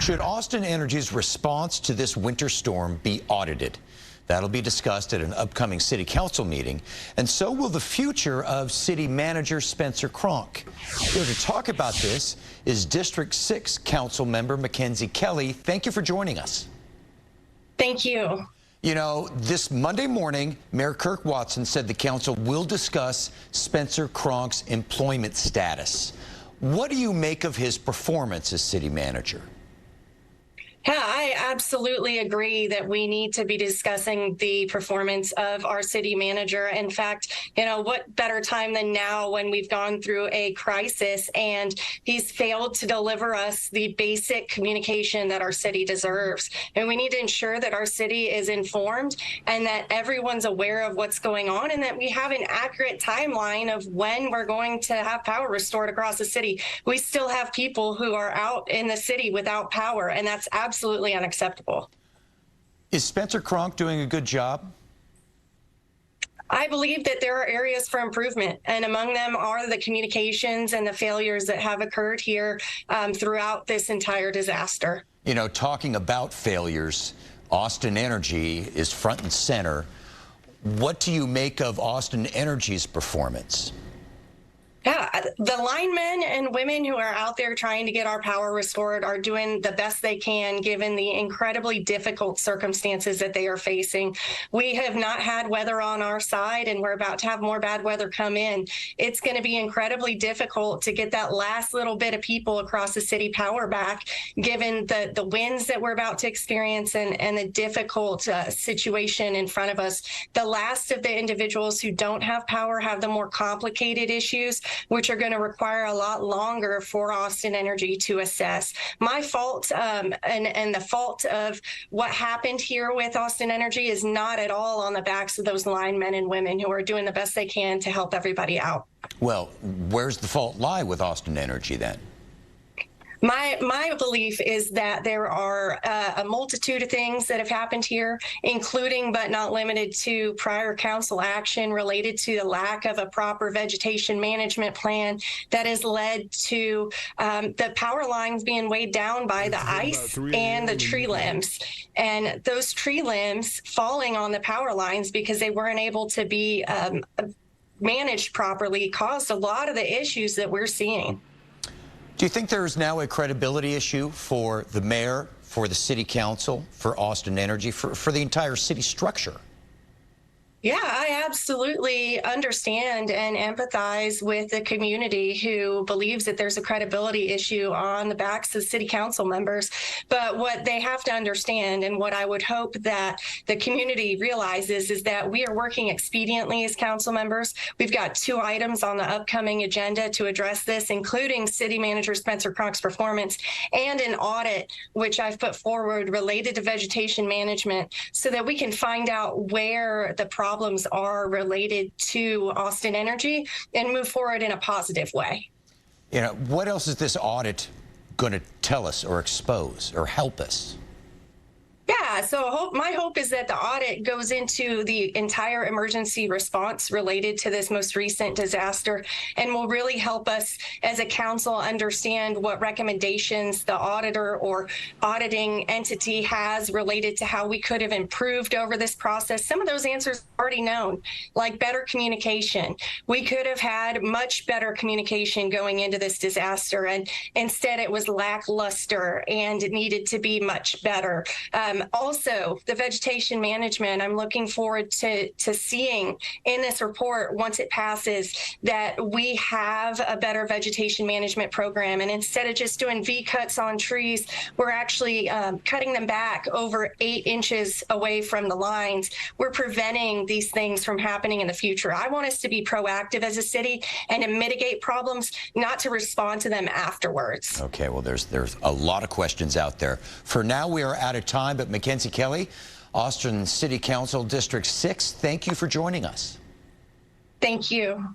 Should Austin Energy's response to this winter storm be audited? That'll be discussed at an upcoming city council meeting, and so will the future of city manager Spencer Cronk. Here to talk about this is District 6 council member Mackenzie Kelly. Thank you for joining us. Thank you. You know, this Monday morning, Mayor Kirk Watson said the council will discuss Spencer Cronk's employment status. What do you make of his performance as city manager? Yeah, I absolutely agree that we need to be discussing the performance of our city manager. In fact, you know, what better time than now when we've gone through a crisis and he's failed to deliver us the basic communication that our city deserves. And we need to ensure that our city is informed and that everyone's aware of what's going on and that we have an accurate timeline of when we're going to have power restored across the city. We still have people who are out in the city without power, and that's absolutely unacceptable. Is Spencer Cronk doing a good job? I believe that there are areas for improvement, and among them are the communications and the failures that have occurred here throughout this entire disaster. You know, talking about failures, Austin Energy is front and center. What do you make of Austin Energy's performance? Yeah, the linemen and women who are out there trying to get our power restored are doing the best they can given the incredibly difficult circumstances that they are facing. We have not had weather on our side, and we're about to have more bad weather come in. It's going to be incredibly difficult to get that last little bit of people across the city power back, given the winds that we're about to experience and the difficult situation in front of us. The last of the individuals who don't have power have the more complicated issues, which are going to require a lot longer for Austin Energy to assess. My fault and the fault of what happened here with Austin Energy is not at all on the backs of those linemen and women who are doing the best they can to help everybody out. Well, where's the fault lie with Austin Energy then? My belief is that there are a multitude of things that have happened here, including but not limited to prior council action related to the lack of a proper vegetation management plan that has led to the power lines being weighed down by the ice and the tree limbs. And those tree limbs falling on the power lines because they weren't able to be managed properly caused a lot of the issues that we're seeing. Do you think there is now a credibility issue for the mayor, for the city council, for Austin Energy, for the entire city structure? Yeah, I absolutely understand and empathize with the community who believes that there's a credibility issue on the backs of city council members. But what they have to understand, and what I would hope that the community realizes, is that we are working expediently as council members. We've got 2 items on the upcoming agenda to address this, including city manager Spencer Cronk's performance and an audit, which I've put forward related to vegetation management, so that we can find out where the problems are related to Austin Energy and move forward in a positive way. You know, what else is this audit going to tell us or expose or help us? Yeah, so my hope is that the audit goes into the entire emergency response related to this most recent disaster and will really help us as a council understand what recommendations the auditor or auditing entity has related to how we could have improved over this process. Some of those answers are already known, like better communication. We could have had much better communication going into this disaster, and instead it was lackluster and it needed to be much better. Also, the vegetation management, I'm looking forward to seeing in this report, once it passes, that we have a better vegetation management program. And instead of just doing V-cuts on trees, we're actually cutting them back over 8 inches away from the lines. We're preventing these things from happening in the future. I want us to be proactive as a city and to mitigate problems, not to respond to them afterwards. Okay, well, there's a lot of questions out there. For now, we are out of time, but Mackenzie Kelly, Austin City Council District 6, thank you for joining us. Thank you.